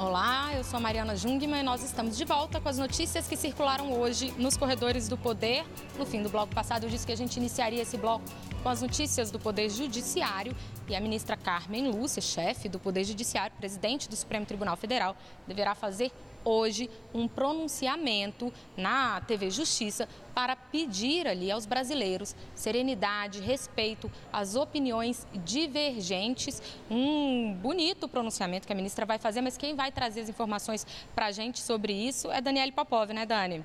Olá, eu sou a Mariana Jungmann e nós estamos de volta com as notícias que circularam hoje nos corredores do Poder. No fim do bloco passado, eu disse que a gente iniciaria esse bloco com as notícias do Poder Judiciário e a ministra Carmen Lúcia, chefe do Poder Judiciário, presidente do Supremo Tribunal Federal, deverá fazer hoje um pronunciamento na TV Justiça para pedir ali aos brasileiros serenidade, respeito às opiniões divergentes. Um bonito pronunciamento que a ministra vai fazer, mas quem vai trazer as informações para a gente sobre isso é Daniele Popov, né, Dani?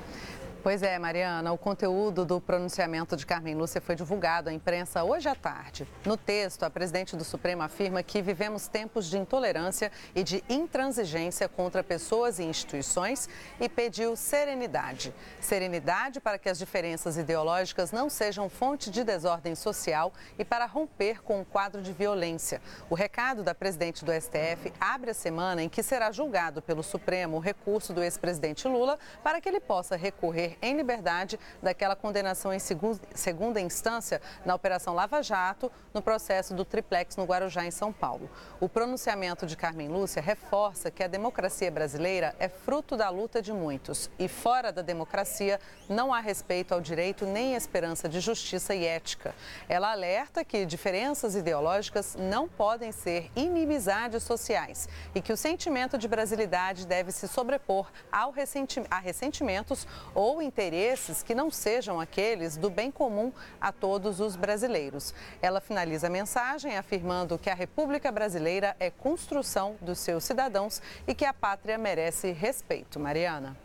Pois é, Mariana, o conteúdo do pronunciamento de Carmen Lúcia foi divulgado à imprensa hoje à tarde. No texto, a presidente do Supremo afirma que vivemos tempos de intolerância e de intransigência contra pessoas e instituições e pediu serenidade. Serenidade para que as diferenças ideológicas não sejam fonte de desordem social e para romper com o quadro de violência. O recado da presidente do STF abre a semana em que será julgado pelo Supremo o recurso do ex-presidente Lula para que ele possa recorrer em liberdade daquela condenação em segunda instância na Operação Lava Jato, no processo do Triplex no Guarujá, em São Paulo. O pronunciamento de Carmen Lúcia reforça que a democracia brasileira é fruto da luta de muitos e fora da democracia não há respeito ao direito nem esperança de justiça e ética. Ela alerta que diferenças ideológicas não podem ser inimizades sociais e que o sentimento de brasilidade deve se sobrepor a ressentimentos ou interesses que não sejam aqueles do bem comum a todos os brasileiros. Ela finaliza a mensagem afirmando que a República Brasileira é construção dos seus cidadãos e que a pátria merece respeito. Mariana.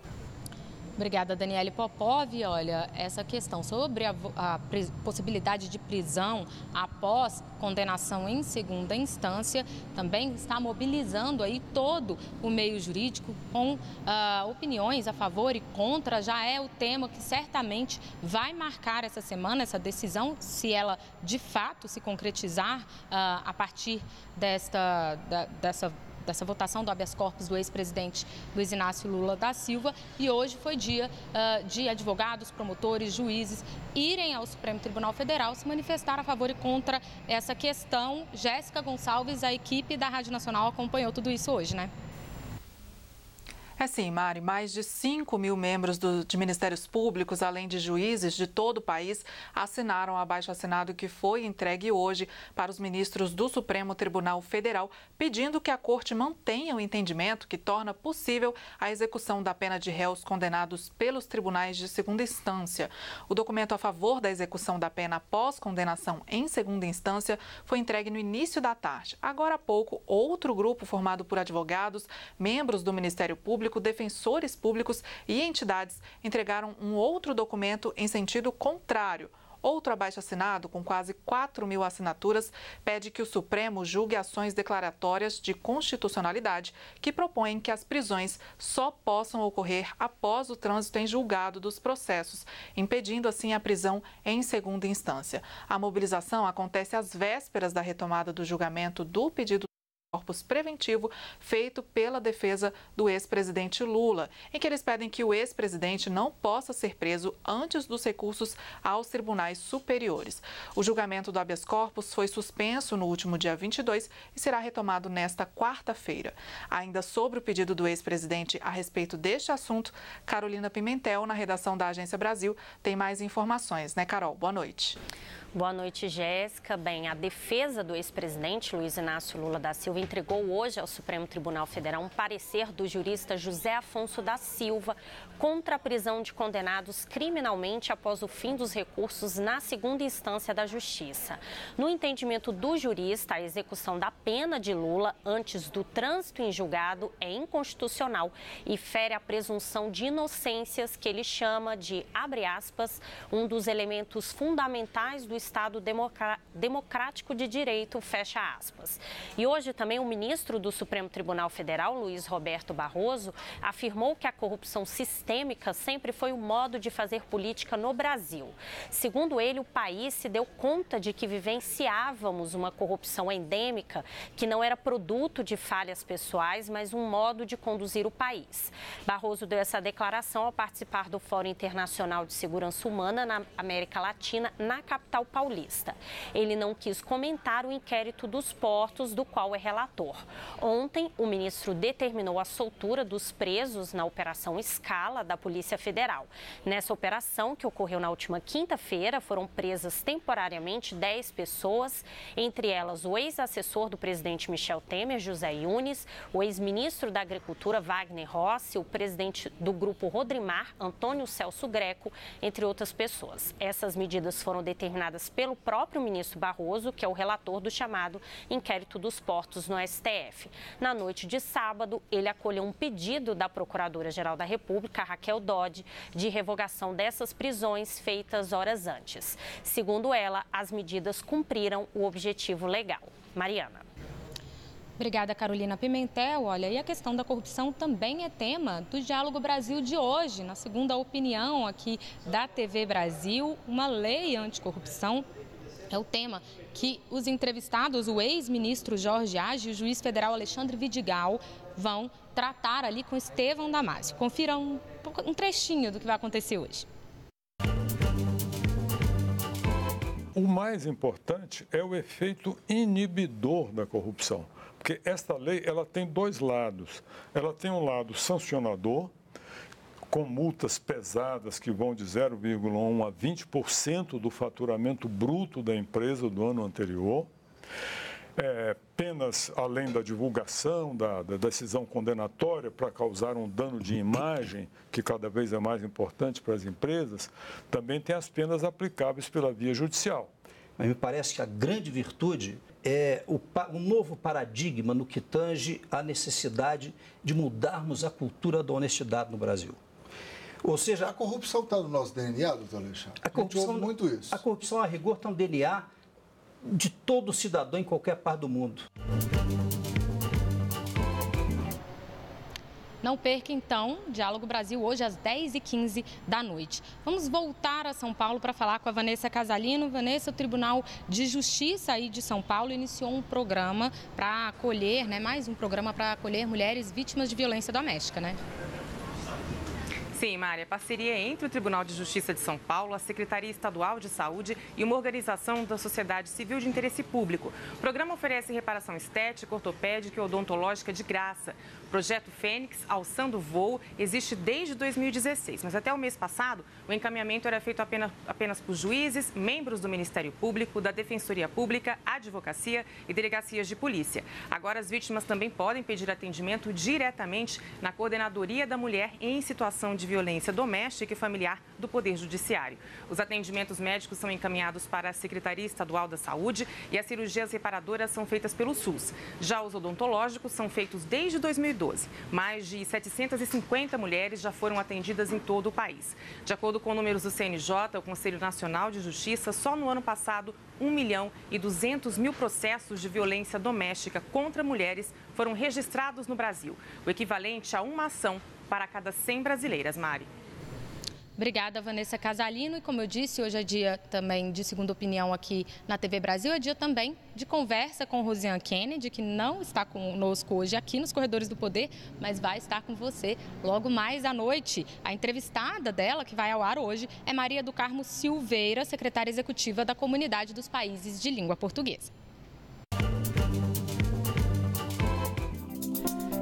Obrigada, Daniele Popov. Olha, essa questão sobre a possibilidade de prisão após condenação em segunda instância também está mobilizando aí todo o meio jurídico com opiniões a favor e contra. Já é o tema que certamente vai marcar essa semana, essa decisão, se ela de fato se concretizar a partir dessa votação do habeas corpus do ex-presidente Luiz Inácio Lula da Silva. E hoje foi dia de advogados, promotores, juízes irem ao Supremo Tribunal Federal se manifestar a favor e contra essa questão. Jéssica Gonçalves, a equipe da Rádio Nacional acompanhou tudo isso hoje, né? É sim, Mari, mais de 5 mil membros de ministérios públicos, além de juízes de todo o país, assinaram o abaixo-assinado que foi entregue hoje para os ministros do Supremo Tribunal Federal, pedindo que a Corte mantenha o entendimento que torna possível a execução da pena de réus condenados pelos tribunais de segunda instância. O documento a favor da execução da pena após condenação em segunda instância foi entregue no início da tarde. Agora há pouco, outro grupo formado por advogados, membros do Ministério Público, defensores públicos e entidades entregaram um outro documento em sentido contrário. Outro abaixo-assinado, com quase 4 mil assinaturas, pede que o Supremo julgue ações declaratórias de constitucionalidade que propõem que as prisões só possam ocorrer após o trânsito em julgado dos processos, impedindo assim a prisão em segunda instância. A mobilização acontece às vésperas da retomada do julgamento do pedido corpus preventivo feito pela defesa do ex-presidente Lula, em que eles pedem que o ex-presidente não possa ser preso antes dos recursos aos tribunais superiores. O julgamento do habeas corpus foi suspenso no último dia 22 e será retomado nesta quarta-feira. Ainda sobre o pedido do ex-presidente a respeito deste assunto, Carolina Pimentel, na redação da Agência Brasil, tem mais informações, né, Carol? Boa noite. Boa noite, Jéssica. Bem, a defesa do ex-presidente Luiz Inácio Lula da Silva entregou hoje ao Supremo Tribunal Federal um parecer do jurista José Afonso da Silva contra a prisão de condenados criminalmente após o fim dos recursos na segunda instância da Justiça. No entendimento do jurista, a execução da pena de Lula antes do trânsito em julgado é inconstitucional e fere a presunção de inocências que ele chama de, abre aspas, um dos elementos fundamentais do Estado democrático de direito, fecha aspas. E hoje também o ministro do Supremo Tribunal Federal, Luiz Roberto Barroso, afirmou que a corrupção sistêmica sempre foi o modo de fazer política no Brasil. Segundo ele, o país se deu conta de que vivenciávamos uma corrupção endêmica que não era produto de falhas pessoais, mas um modo de conduzir o país. Barroso deu essa declaração ao participar do Fórum Internacional de Segurança Humana na América Latina, na capital paulista. Ele não quis comentar o inquérito dos portos, do qual é relator. relator. Ontem, o ministro determinou a soltura dos presos na Operação Scala da Polícia Federal. Nessa operação, que ocorreu na última quinta-feira, foram presas temporariamente 10 pessoas, entre elas o ex-assessor do presidente Michel Temer, José Yunes, o ex-ministro da Agricultura, Wagner Rossi, o presidente do Grupo Rodrimar, Antônio Celso Greco, entre outras pessoas. Essas medidas foram determinadas pelo próprio ministro Barroso, que é o relator do chamado inquérito dos portos no STF. Na noite de sábado, ele acolheu um pedido da Procuradora-Geral da República, Raquel Dodge, de revogação dessas prisões feitas horas antes. Segundo ela, as medidas cumpriram o objetivo legal. Mariana. Obrigada, Carolina Pimentel. Olha, e a questão da corrupção também é tema do Diálogo Brasil de hoje. Na segunda opinião aqui da TV Brasil, uma lei anticorrupção é o tema que os entrevistados, o ex-ministro Jorge Agee e o juiz federal Alexandre Vidigal, vão tratar ali com Estevão Damásio. Confira um trechinho do que vai acontecer hoje. O mais importante é o efeito inibidor da corrupção, porque esta lei ela tem dois lados. Ela tem um lado sancionador, com multas pesadas que vão de 0,1% a 20% do faturamento bruto da empresa do ano anterior. Penas além da divulgação da decisão condenatória para causar um dano de imagem, que cada vez é mais importante para as empresas, também tem as penas aplicáveis pela via judicial. Mas me parece que a grande virtude é um novo paradigma no que tange à necessidade de mudarmos a cultura da honestidade no Brasil. Ou seja, a corrupção está no nosso DNA, doutor Alexandre? A corrupção, muito isso. A corrupção, a rigor, está no DNA de todo cidadão em qualquer parte do mundo. Não perca, então, Diálogo Brasil hoje às 10h15 da noite. Vamos voltar a São Paulo para falar com a Vanessa Casalino. Vanessa, o Tribunal de Justiça aí de São Paulo iniciou um programa para acolher, mais um programa para acolher mulheres vítimas de violência doméstica, né? Sim, Mária, parceria entre o Tribunal de Justiça de São Paulo, a Secretaria Estadual de Saúde e uma organização da sociedade civil de interesse público. O programa oferece reparação estética, ortopédica e odontológica de graça. O projeto Fênix, Alçando Voo, existe desde 2016, mas até o mês passado o encaminhamento era feito apenas por juízes, membros do Ministério Público, da Defensoria Pública, Advocacia e delegacias de polícia. Agora as vítimas também podem pedir atendimento diretamente na Coordenadoria da Mulher em Situação de Violência Doméstica e Familiar do Poder Judiciário. Os atendimentos médicos são encaminhados para a Secretaria Estadual da Saúde e as cirurgias reparadoras são feitas pelo SUS. Já os odontológicos são feitos desde 2012. Mais de 750 mulheres já foram atendidas em todo o país. De acordo com números do CNJ, o Conselho Nacional de Justiça, só no ano passado, 1.200.000 processos de violência doméstica contra mulheres foram registrados no Brasil, o equivalente a uma ação para cada 100 brasileiras, Mari. Obrigada, Vanessa Casalino. E como eu disse, hoje é dia também de segunda opinião aqui na TV Brasil. É dia também de conversa com Rosiane Kennedy, que não está conosco hoje aqui nos Corredores do Poder, mas vai estar com você logo mais à noite. A entrevistada dela, que vai ao ar hoje, é Maria do Carmo Silveira, secretária executiva da Comunidade dos Países de Língua Portuguesa.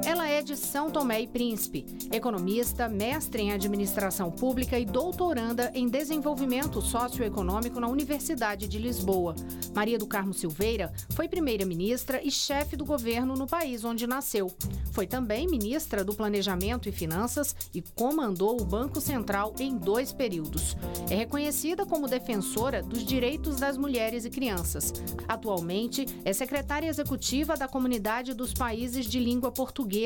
Ela é de São Tomé e Príncipe, economista, mestre em administração pública e doutoranda em desenvolvimento socioeconômico na Universidade de Lisboa. Maria do Carmo Silveira foi primeira-ministra e chefe do governo no país onde nasceu. Foi também ministra do Planejamento e Finanças e comandou o Banco Central em 2 períodos. É reconhecida como defensora dos direitos das mulheres e crianças. Atualmente, é secretária executiva da Comunidade dos Países de Língua Portuguesa,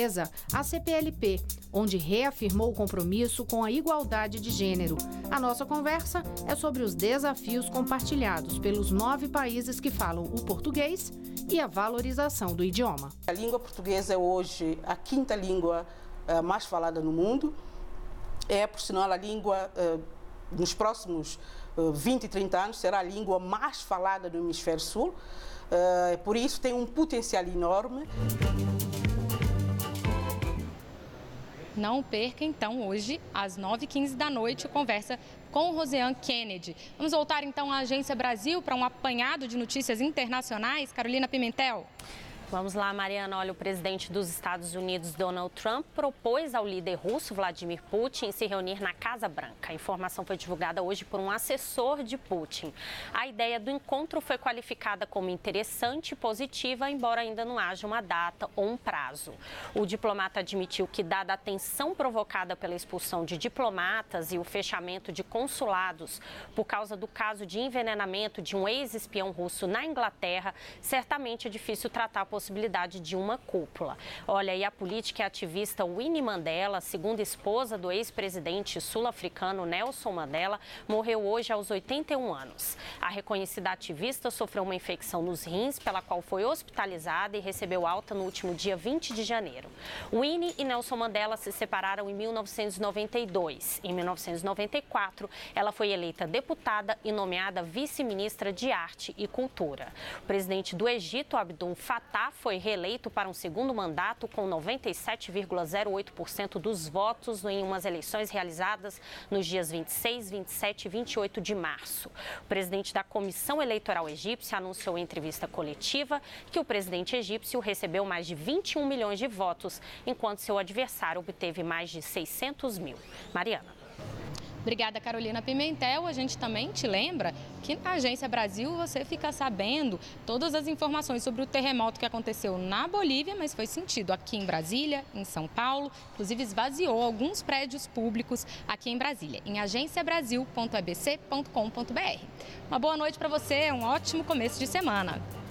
a CPLP, onde reafirmou o compromisso com a igualdade de gênero. A nossa conversa é sobre os desafios compartilhados pelos 9 países que falam o português e a valorização do idioma. A língua portuguesa é hoje a 5ª língua mais falada no mundo. É, por sinal, a língua, nos próximos 20 e 30 anos, será a língua mais falada do Hemisfério Sul. Por isso, tem um potencial enorme. Não perca, então, hoje, às 9h15 da noite, conversa com Rosiane Kennedy. Vamos voltar, então, à Agência Brasil para um apanhado de notícias internacionais. Carolina Pimentel. Vamos lá, Mariana. Olha, o presidente dos Estados Unidos, Donald Trump, propôs ao líder russo, Vladimir Putin, se reunir na Casa Branca. A informação foi divulgada hoje por um assessor de Putin. A ideia do encontro foi qualificada como interessante e positiva, embora ainda não haja uma data ou um prazo. O diplomata admitiu que, dada a tensão provocada pela expulsão de diplomatas e o fechamento de consulados por causa do caso de envenenamento de um ex-espião russo na Inglaterra, certamente é difícil tratar a possibilidade de uma cúpula. Olha, e a política e ativista Winnie Mandela, segunda esposa do ex-presidente sul-africano Nelson Mandela, morreu hoje aos 81 anos. A reconhecida ativista sofreu uma infecção nos rins, pela qual foi hospitalizada e recebeu alta no último dia 20 de janeiro. Winnie e Nelson Mandela se separaram em 1992. Em 1994, ela foi eleita deputada e nomeada vice-ministra de Arte e Cultura. O presidente do Egito, Abdul Fattah, foi reeleito para um segundo mandato com 97,08% dos votos em umas eleições realizadas nos dias 26, 27 e 28 de março. O presidente da Comissão Eleitoral Egípcia anunciou em entrevista coletiva que o presidente egípcio recebeu mais de 21 milhões de votos, enquanto seu adversário obteve mais de 600 mil. Mariana. Obrigada, Carolina Pimentel. A gente também te lembra que na Agência Brasil você fica sabendo todas as informações sobre o terremoto que aconteceu na Bolívia, mas foi sentido aqui em Brasília, em São Paulo, inclusive esvaziou alguns prédios públicos aqui em Brasília, em agenciabrasil.abc.com.br. Uma boa noite para você, um ótimo começo de semana.